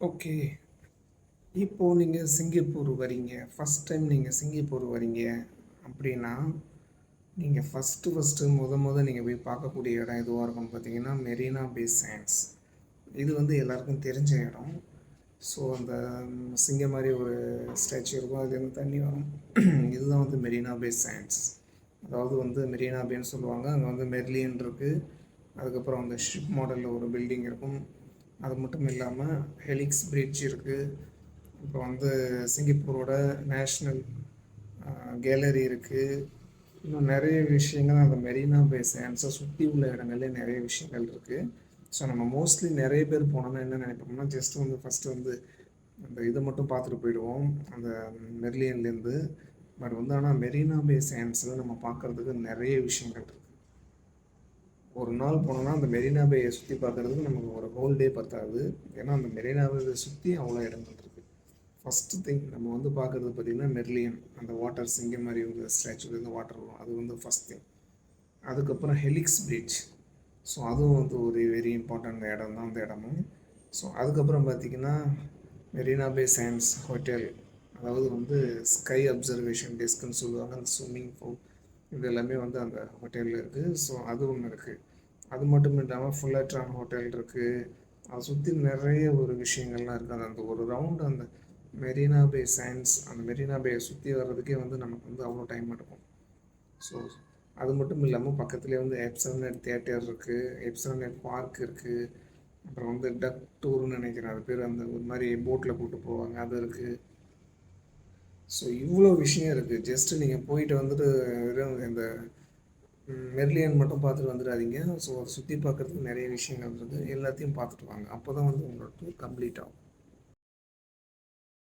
Okay. இப்போது நீங்கள் Singapore வரீங்க. ஃபஸ்ட் டைம் நீங்கள் சிங்கப்பூர் வரீங்க அப்படின்னா, நீங்கள் ஃபஸ்ட்டு நீங்கள் போய் பார்க்கக்கூடிய இடம் எதுவாக இருக்கும்னு பார்த்தீங்கன்னா, மெரினா பே சாண்ட்ஸ். இது வந்து எல்லாருக்கும் தெரிஞ்ச இடம். ஸோ அந்த சிங்கம் மாதிரி ஒரு ஸ்டாச்சு இருக்கும், அதுலேருந்து தண்ணி வரும். இதுதான் வந்து மெரினா பே சாண்ட்ஸ். அதாவது வந்து மெரினா பேன்னு சொல்லுவாங்க. அங்கே வந்து மெர்லியன் இருக்குது. அதுக்கப்புறம் அந்த ஷிப் மாடலில் ஒரு பில்டிங் இருக்கும். அது மட்டும் இல்லாமல் ஹெலிக்ஸ் பிரிட்ஜ் இருக்குது. அப்புறம் வந்து சிங்கப்பூரோட நேஷ்னல் கேலரி இருக்குது. இன்னும் நிறைய விஷயங்கள் அந்த மெரினா பே சாண்ட்ஸை சுற்றி உள்ள இடங்கள்ல நிறைய விஷயங்கள் இருக்குது. ஸோ நம்ம மோஸ்ட்லி நிறைய பேர் போனோம்னா என்ன நினைப்போம்னா, ஜஸ்ட் வந்து ஃபஸ்ட்டு வந்து அந்த இதை மட்டும் பார்த்துட்டு போயிடுவோம், அந்த மெர்லியன்லேருந்து. பட் வந்து ஆனால் மெரினா பே சாண்ட்ஸில் நம்ம பார்க்குறதுக்கு நிறைய விஷயங்கள் இருக்குது. ஒரு நாள் போனோம்னா அந்த மெரினா பேயை சுற்றி பார்க்குறதுக்கு நமக்கு ஒரு ஹோல் டே பத்தாது. ஏன்னா அந்த மெரினா பேயை சுற்றி அவ்வளோ இடங்கள் இருக்குது. ஃபஸ்ட்டு திங் நம்ம வந்து பார்க்குறது பார்த்திங்கன்னா மெர்லியன், அந்த வாட்டர் சிங்கம் மாதிரி ஒரு ஸ்டாச்சுலேருந்து வாட்டர் வரும், அது வந்து ஃபஸ்ட் திங். அதுக்கப்புறம் ஹெலிக்ஸ் பிரிட்ஜ். ஸோ அதுவும் வந்து ஒரு வெரி இம்பார்ட்டண்ட் இடம் தான் அந்த இடமும். ஸோ அதுக்கப்புறம் பார்த்திங்கன்னா மெரினா பே சாண்ட்ஸ் ஹோட்டல், அதாவது வந்து ஸ்கை அப்சர்வேஷன் டெஸ்க்குன்னு சொல்லுவாங்க. அந்த ஸ்விம்மிங் பூல் இது எல்லாமே வந்து அந்த ஹோட்டலில் இருக்குது. ஸோ அது ஒன்று இருக்குது. அது மட்டும் இல்லாமல் ஃபுல்லட்ரான் ஹோட்டல் இருக்குது. அதை சுற்றி நிறைய ஒரு விஷயங்கள்லாம் இருக்குது. அந்த ஒரு ரவுண்டு அந்த மெரினா பே சாண்ட்ஸ், அந்த மெரினா பேயை சுற்றி வர்றதுக்கே வந்து நமக்கு வந்து அவ்வளோ டைம் எடுக்கும். ஸோ அது மட்டும் இல்லாமல் பக்கத்துலேயே வந்து எப்சல்நெட் தியேட்டர் இருக்குது, எப்சல்நெட் பார்க் இருக்குது. அப்புறம் வந்து டக் டூர்னு நினைக்கிறேன் அது பேர், அந்த ஒரு மாதிரி போட்டில் கூப்பிட்டு போவாங்க, அது இருக்குது. ஸோ இவ்வளோ விஷயம் இருக்குது. ஜஸ்ட்டு நீங்கள் போயிட்டு வந்துட்டு வெறும் இந்த மெர்லியன் மட்டும் பார்த்துட்டு வந்துடாதீங்க. ஸோ அதை சுற்றி பார்க்குறதுக்கு நிறைய விஷயங்கள் இருக்குது. எல்லாத்தையும் பார்த்துட்டு வாங்க. அப்போ தான் வந்து உங்களோட டூர் கம்ப்ளீட் ஆகும்.